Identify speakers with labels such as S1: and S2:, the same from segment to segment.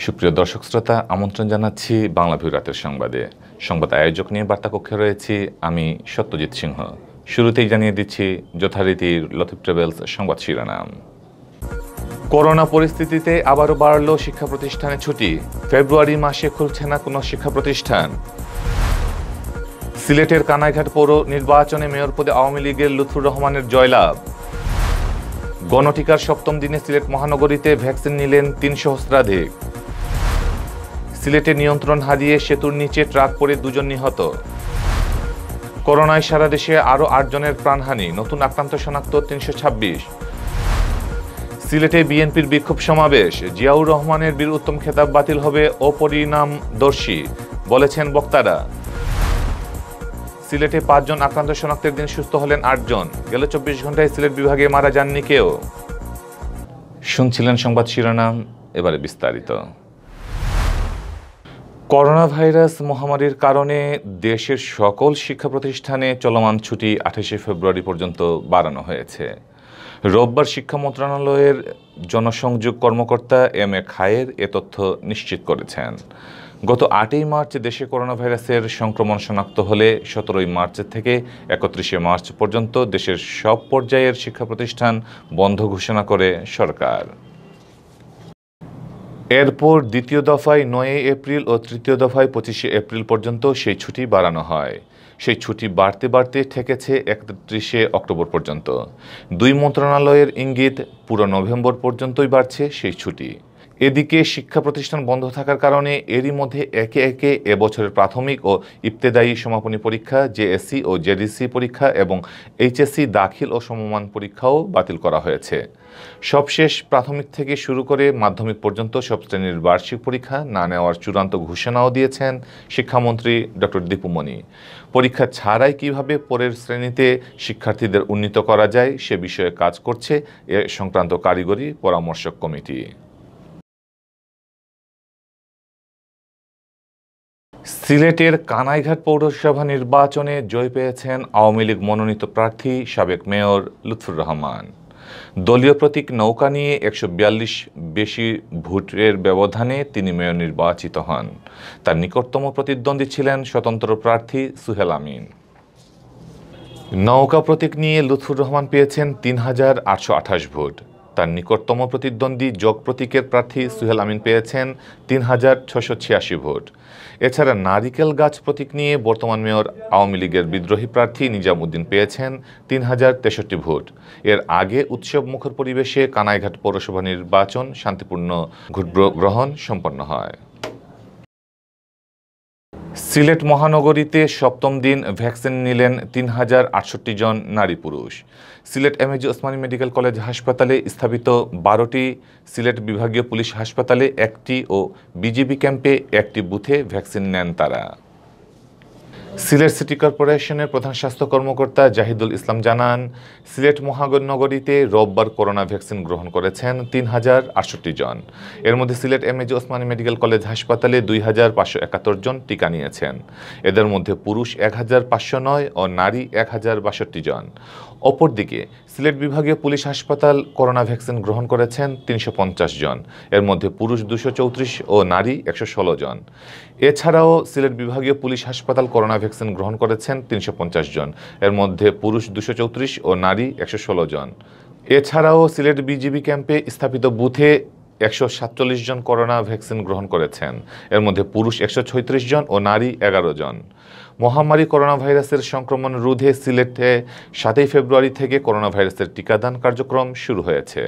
S1: সুপ্রিয় দর্শক শ্রোতা, আমন্ত্রণ জানাচ্ছি বাংলা ভিউ রাতের সংবাদে। সংবাদ আয়োজক নিয়ে বার্তা কক্ষে রয়েছি আমি সত্যজিৎ সিংহ। শুরুতেই জানিয়ে দিচ্ছি যথারীতি লতিফ ট্রাভেলস সংবাদ শিরোনাম। করোনা পরিস্থিতিতে আবারও বাড়ল শিক্ষা প্রতিষ্ঠানে ছুটি। ফেব্রুয়ারি মাসে খুলছে না কোনো শিক্ষা প্রতিষ্ঠান। সিলেটের কানাইঘাট পৌর নির্বাচনে মেয়র পদে আওয়ামী লীগের লুৎফুর রহমানের জয়লাভ। গণটিকার সপ্তম দিনে সিলেট মহানগরীতে ভ্যাকসিন নিলেন ৩ সহস্রাধিক। সিলেটে নিয়ন্ত্রণ হারিয়ে সেতুর নিচে ট্রাক পড়ে ২ জন নিহত। করোনায় সারা দেশে আরও ৮ জনের প্রাণহানি, নতুন আক্রান্ত শনাক্ত ৩২৬। সিলেটে বিএনপির বিক্ষোভ সমাবেশ, জিয়াউর রহমানের বীর উত্তম খেতাব বাতিল হবে অপরিণামদর্শী বলেছেন বক্তারা। সিলেটে ৫ জন আক্রান্ত শনাক্তের দিন সুস্থ হলেন ৮ জন। গেল ২৪ ঘন্টায় সিলেট বিভাগে মারা যাননি কেউ। শুনছিলেন সংবাদ শিরোনাম, এবারে বিস্তারিত। করোনা ভাইরাস মহামারীর কারণে দেশের সকল শিক্ষা প্রতিষ্ঠানে চলমান ছুটি ২৮ ফেব্রুয়ারি পর্যন্ত বাড়ানো হয়েছে। রোববার শিক্ষা মন্ত্রণালয়ের জনসংযোগ কর্মকর্তা এম এ খায়ের এ তথ্য নিশ্চিত করেছেন। গত ৮ই মার্চ দেশে করোনা ভাইরাসের সংক্রমণ শনাক্ত হলে ১৭ই মার্চ থেকে ৩১শে মার্চ পর্যন্ত দেশের সব পর্যায়ের শিক্ষা প্রতিষ্ঠান বন্ধ ঘোষণা করে সরকার। এরপর দ্বিতীয় দফায় ৯ এপ্রিল ও তৃতীয় দফায় ২৫শে এপ্রিল পর্যন্ত সেই ছুটি বাড়ানো হয়। সেই ছুটি বাড়তে বাড়তে ঠেকেছে ৩১শে অক্টোবর পর্যন্ত। দুই মন্ত্রণালয়ের ইঙ্গিত, পুরো নভেম্বর পর্যন্তই বাড়ছে সেই ছুটি। এদিকে শিক্ষা প্রতিষ্ঠান বন্ধ থাকার কারণে এরই মধ্যে একে একে এবছরের প্রাথমিক ও ইবতেদায়ী সমাপনী পরীক্ষা, জেএসসি ও জেডিসি পরীক্ষা এবং এইচএসসি দাখিল ও সমমান পরীক্ষাও বাতিল করা হয়েছে। সবশেষ প্রাথমিক থেকে শুরু করে মাধ্যমিক পর্যন্ত সব শ্রেণীর বার্ষিক পরীক্ষা না নেওয়ার চূড়ান্ত ঘোষণাও দিয়েছেন শিক্ষামন্ত্রী ডক্টর দীপু মনি। পরীক্ষা ছাড়াই কিভাবে পরের শ্রেণীতে শিক্ষার্থীদের উন্নীত করা যায় সে বিষয়ে কাজ করছে এ সংক্রান্ত কারিগরি পরামর্শক কমিটি। সিলেটের কানাইঘাট পৌরসভা নির্বাচনে জয় পেয়েছেন আওয়ামী লীগ মনোনীত প্রার্থী সাবেক মেয়র লুৎফুর রহমান। দলীয় প্রতীক নৌকা নিয়ে ১৪২ বেশি ভোটের ব্যবধানে তিনি মেয়র নির্বাচিত হন। তার নিকটতম প্রতিদ্বন্দ্বী ছিলেন স্বতন্ত্র প্রার্থী সুহেল আমিন। নৌকা প্রতীক নিয়ে লুৎফুর রহমান পেয়েছেন ৩,৮২৮ ভোট। তার নিকটতম প্রতিদ্বন্দ্বী যোগ প্রতীকের প্রার্থী সুহেল আমিন পেয়েছেন ৩,৬৮৬ ভোট। এছাড়া নারিকেল গাছ প্রতীক নিয়ে বর্তমান মেয়র আওয়ামী লীগের বিদ্রোহী প্রার্থী নিজাম উদ্দিন পেয়েছেন ৩,০৬৩ ভোট। এর আগে উৎসব মুখর পরিবেশে কানাইঘাট পৌরসভা নির্বাচন শান্তিপূর্ণ ভোট গ্রহণ সম্পন্ন হয়। সিলেট মহানগরীতে সপ্তম দিন ভ্যাকসিন নিলেন ৩,০৬৮ জন নারী পুরুষ। Sylhet MAG Osmani medical college হাসপাতালে স্থাপিত ১২টি, সিলেট বিভাগীয় পুলিশ হাসপাতালে ১টি ও বিজিবি ক্যাম্পে ১টি বুথে ভ্যাকসিন নেন তারা। সিলেট সিটি কর্পোরেশনের প্রধান স্বাস্থ্য কর্মকর্তা জাহিদুল ইসলাম জানান, সিলেট মহানগরীতে রোববার করোনা ভ্যাকসিন গ্রহণ করেছেন ৩,০৬৮ জন। এর মধ্যে Sylhet MAG Osmani medical college হাসপাতালে ২,৫৭১ জন টিকা নিয়েছেন। এদের মধ্যে পুরুষ ১,৫০৯ ও নারী ১,০৬২ জন। অপরদিকে সিলেট বিভাগীয় পুলিশ হাসপাতাল করোনা ভ্যাকসিন গ্রহণ করেছেন ৩৫০ জন। এর মধ্যে পুরুষ ২৩৪ ও নারী ১১৬ জন। এছাড়াও সিলেট বিভাগীয় পুলিশ হাসপাতাল করোনা ভ্যাকসিন গ্রহণ করেছেন ৩৫০ জন। এর মধ্যে পুরুষ ২৩৪ ও নারী ১১৬ জন। এছাড়াও সিলেট বিজিবি ক্যাম্পে স্থাপিত বুথে ১৪৭ জন করোনা ভ্যাকসিন গ্রহণ করেছেন। এর মধ্যে পুরুষ ১৩৬ জন ও নারী ১১ জন। মহামারী করোনা ভাইরাসের সংক্রমণ রোধে সিলেটে ৭ই ফেব্রুয়ারি থেকে করোনা ভাইরাসের টিকাদান কার্যক্রম শুরু হয়েছে।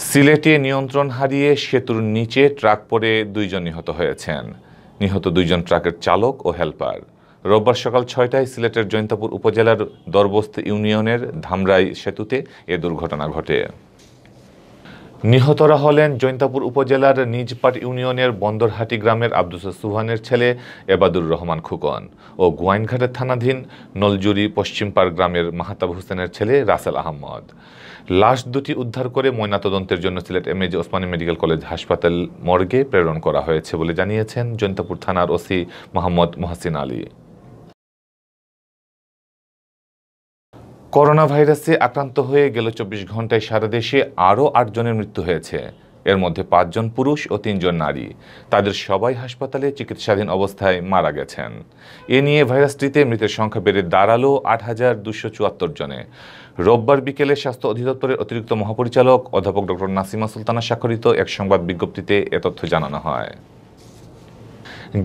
S1: সিলেটে নিয়ন্ত্রণ হারিয়ে সেতুর নিচে ট্রাক পড়ে ২ জন নিহত হয়েছেন। নিহত ২ জন ট্রাকের চালক ও হেলপার। রোববার সকাল ৬টায় সিলেটের জৈন্তাপুর উপজেলার দরবস্ত ইউনিয়নের ধামরাই সেতুতে এ দুর্ঘটনা ঘটে। নিহতরা হলেন জৈন্তাপুর উপজেলার নিজপাট ইউনিয়নের বন্দরহাটি গ্রামের আব্দুস সুবহানের ছেলে এবাদুর রহমান খুকন ও গোয়াইনঘাটের থানাধীন নলজুরি পশ্চিমপাড় গ্রামের মাহতাব হোসেনের ছেলে রাসেল আহমদ। লাশ দুটি উদ্ধার করে ময়নাতদন্তের জন্য Sylhet MAG Osmani medical college হাসপাতাল মর্গে প্রেরণ করা হয়েছে বলে জানিয়েছেন জৈন্তাপুর থানার ওসি মোহাম্মদ মহসিন আলী। করোনা ভাইরাসে আক্রান্ত হয়ে গেল ২৪ ঘন্টায় সারা দেশে আরও ৮ জনের মৃত্যু হয়েছে। এর মধ্যে ৫ জন পুরুষ ও ৩ জন নারী। তাদের সবাই হাসপাতালে চিকিৎসাধীন অবস্থায় মারা গেছেন। এ নিয়ে ভাইরাসটিতে মৃতের সংখ্যা বেড়ে দাঁড়ালো ৮,২৭৪ জনে। রোববার বিকেলে স্বাস্থ্য অধিদপ্তরের অতিরিক্ত মহাপরিচালক অধ্যাপক ডক্টর নাসিমা সুলতানা স্বাক্ষরিত এক সংবাদ বিজ্ঞপ্তিতে এ তথ্য জানানো হয়।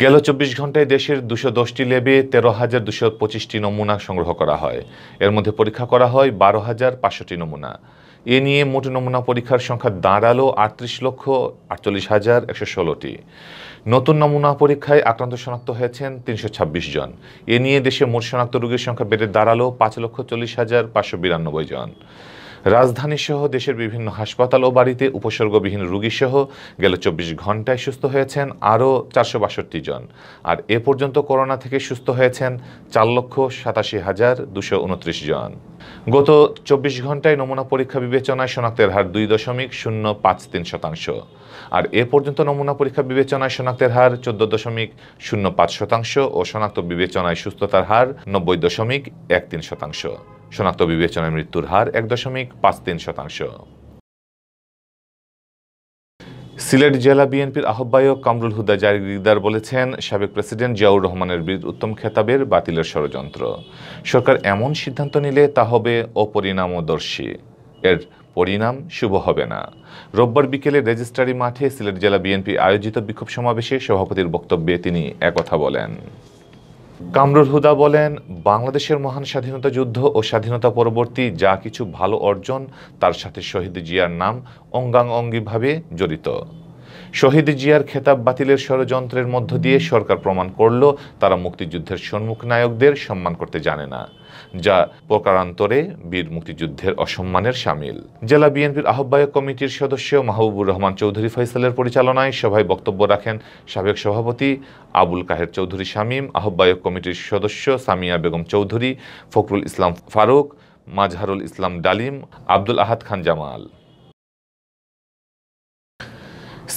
S1: গেল ২৪ ঘন্টায় দেশের ২১০টি ল্যাবে ১৩,২২৫টি নমুনা সংগ্রহ করা হয়। এর মধ্যে পরীক্ষা করা হয় ১২,৫০০টি নমুনা। এ নিয়ে মোট নমুনা পরীক্ষার সংখ্যা দাঁড়ালো ৩৮,৪৮,১১৬টি। নতুন নমুনা পরীক্ষায় আক্রান্ত শনাক্ত হয়েছেন ৩২৬ জন। এ নিয়ে দেশে মোট শনাক্ত রোগীর সংখ্যা বেড়ে দাঁড়ালো ৫,৪০,৫৯২ জন। রাজধানীসহ দেশের বিভিন্ন হাসপাতাল ও বাড়িতে উপসর্গবিহীন রোগীসহ গেল ২৪ ঘন্টায় সুস্থ হয়েছেন আরও ৪৬২ জন। আর এ পর্যন্ত করোনা থেকে সুস্থ হয়েছেন ৪,৮৭,২২৯ জন। গত ২৪ ঘন্টায় নমুনা পরীক্ষা বিবেচনায় শনাক্তের হার ২.053%। আর এ পর্যন্ত নমুনা পরীক্ষা বিবেচনায় শনাক্তের হার ১৪.05% ও শনাক্ত বিবেচনায় সুস্থতার হার ৯০.13%। শনাক্ত বিবেচনায় মৃত্যুর হার ১.৫৩%। সিলেট জেলা বিএনপির আহ্বায়ক কামরুল হুদা জাগিরদার বলেছেন, সাবেক প্রেসিডেন্ট জিয়াউর রহমানের বীর উত্তম খেতাবের বাতিলের ষড়যন্ত্র। সরকার এমন সিদ্ধান্ত নিলে তা হবে অপরিণামদর্শী, এর পরিণাম শুভ হবে না। রোববার বিকেলে রেজিস্ট্রারি মাঠে সিলেট জেলা বিএনপি আয়োজিত বিক্ষোভ সমাবেশে সভাপতির বক্তব্যে তিনি একথা বলেন। কামরুল হুদা বলেন, বাংলাদেশের মহান স্বাধীনতা যুদ্ধ ও স্বাধীনতা পরবর্তী যা কিছু ভালো অর্জন তার সাথে শহীদ জিয়ার নাম অঙ্গাঙ্গিভাবে জড়িত। শহীদ জিয়ার খেতাব বাতিলের ষড়যন্ত্রের মধ্য দিয়ে সরকার প্রমাণ করল তারা মুক্তিযুদ্ধের সম্মুখ নায়কদের সম্মান করতে জানে না, যা প্রকারান্তরে বীর মুক্তিযুদ্ধের অসম্মানের শামিল। জেলা বিএনপির আহ্বায়ক কমিটির সদস্য মাহবুবুর রহমান চৌধুরী ফয়সালের পরিচালনায় সভায় বক্তব্য রাখেন সাবেক সভাপতি আবুল কাহের চৌধুরী শামীম, আহ্বায়ক কমিটির সদস্য সামিয়া বেগম চৌধুরী, ফখরুল ইসলাম ফারুক, মাজহারুল ইসলাম ডালিম, আব্দুল আহাদ খান জামাল।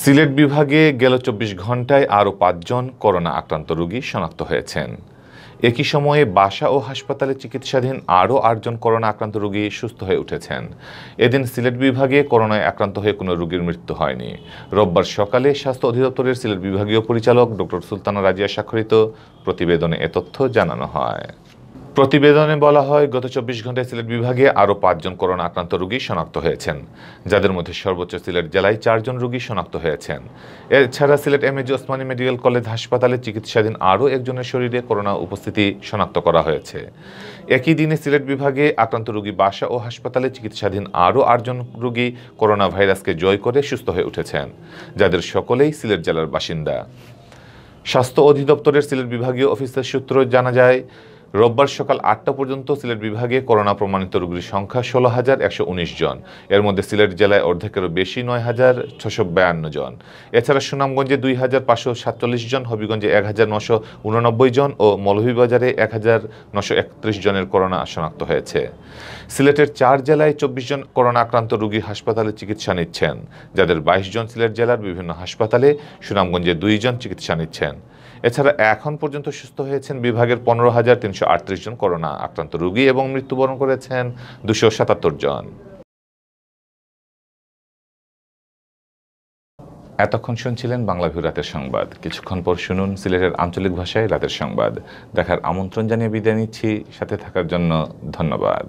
S1: সিলেট বিভাগে গেল ২৪ ঘন্টায় আরও ৫ জন করোনা আক্রান্ত রোগী শনাক্ত হয়েছেন। একই সময়ে বাসা ও হাসপাতালে চিকিৎসাধীন আরও ৮ জন করোনা আক্রান্ত রোগী সুস্থ হয়ে উঠেছেন। এদিন সিলেট বিভাগে করোনায় আক্রান্ত হয়ে কোনো রোগীর মৃত্যু হয়নি। রোববার সকালে স্বাস্থ্য অধিদপ্তরের সিলেট বিভাগীয় পরিচালক ডক্টর সুলতানা রাজিয়া স্বাক্ষরিত প্রতিবেদনে এ তথ্য জানানো হয়। প্রতিবেদনে বলা হয়, গত ২৪ ঘন্টায় সিলেট বিভাগে আরও ৫ জন করোনা আক্রান্ত রোগী শনাক্ত হয়েছেন, যাদের মধ্যে সর্বোচ্চ সিলেট জেলায় ৪ জন রোগী শনাক্ত হয়েছেন। এছাড়া Sylhet MAG Osmani medical college হাসপাতালে চিকিৎসাধীন আরও একজনের শরীরে করোনা উপস্থিতি শনাক্ত করা হয়েছে। একই দিনে সিলেট বিভাগে আক্রান্ত রোগী বাসা ও হাসপাতালে চিকিৎসাধীন আরও ৮ জন রোগী করোনা ভাইরাসকে জয় করে সুস্থ হয়ে উঠেছেন, যাদের সকলেই সিলেট জেলার বাসিন্দা। স্বাস্থ্য অধিদপ্তরের সিলেট বিভাগীয় অফিসের সূত্র জানা যায়, রোববার সকাল ৮টা পর্যন্ত সিলেট বিভাগে করোনা প্রমাণিত রোগীর সংখ্যা ১৬,১১৯ জন। এর মধ্যে সিলেট জেলায় অর্ধেকেরও বেশি ৯,৬৫২ জন। এছাড়া সুনামগঞ্জে ২,৫৪৭ জন, হবিগঞ্জে ১,৯৮৯ জন ও মৌলভীবাজারে ১,৯৩১ জনের করোনা শনাক্ত হয়েছে। সিলেটের ৪ জেলায় ২৪ জন করোনা আক্রান্ত রোগী হাসপাতালে চিকিৎসা নিচ্ছেন, যাদের ২২ জন সিলেট জেলার বিভিন্ন হাসপাতালে, সুনামগঞ্জে ২ জন চিকিৎসা নিচ্ছেন। এছাড়া এখন পর্যন্ত সুস্থ হয়েছেন বিভাগের ১৫,৩৩৮ জন করোনা আক্রান্ত রোগী এবং মৃত্যুবরণ করেছেন ২৭৭ জন। এতক্ষণ শুনছিলেন বাংলা ভিউ রাতের সংবাদ। কিছুক্ষণ পর শুনুন সিলেটের আঞ্চলিক ভাষায় রাতের সংবাদ। দেখার আমন্ত্রণ জানিয়ে বিদায় নিচ্ছি। সাথে থাকার জন্য ধন্যবাদ।